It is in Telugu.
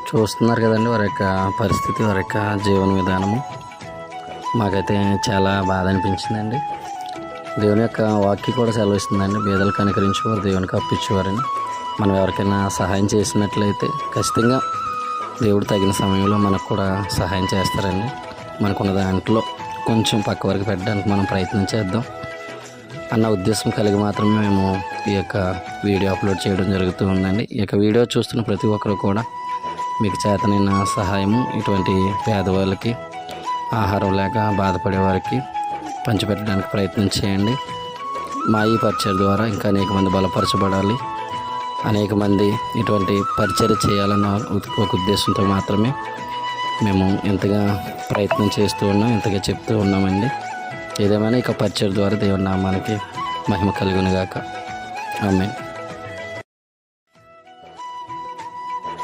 చూస్తున్నారు కదండి వారి యొక్క పరిస్థితి, వారి యొక్క జీవన విధానము. మాకైతే చాలా బాధ అనిపించిందండి. దేవుని యొక్క వాక్యం కూడా సెలవిస్తుందండి, బీదలు కనికరించేవారు దేవునికి అప్పించేవారని. మనం ఎవరికైనా సహాయం చేసినట్లయితే ఖచ్చితంగా దేవుడు తగిన సమయంలో మనకు కూడా సహాయం చేస్తారండి. మనకున్న దాంట్లో కొంచెం పక్క వరకు పెట్టడానికి మనం ప్రయత్నం చేద్దాం అన్న ఉద్దేశం కలిగి మాత్రమే మేము ఈ యొక్క వీడియో అప్లోడ్ చేయడం జరుగుతూ ఉందండి. ఈ యొక్క వీడియో చూస్తున్న ప్రతి ఒక్కరు కూడా మీకు చేతనైన సహాయము ఇటువంటి పేదవాళ్ళకి, ఆహారం లేక బాధపడే వారికి పంచిపెట్టడానికి ప్రయత్నం చేయండి. మా ఈ పరిచయం ద్వారా ఇంకా అనేక మంది బలపరచబడాలి, అనేక మంది ఇటువంటి పరిచయం చేయాలన్న ఒక ఉద్దేశంతో మాత్రమే మేము ఇంతగా ప్రయత్నం చేస్తూ ఉన్నాం, ఇంతగా చెప్తూ ఉన్నామండి. ఏదేమైనా ఇక పరిచయం ద్వారా దేవుని నామానికి మహిమ కలుగునుగాక. ఆమేన్.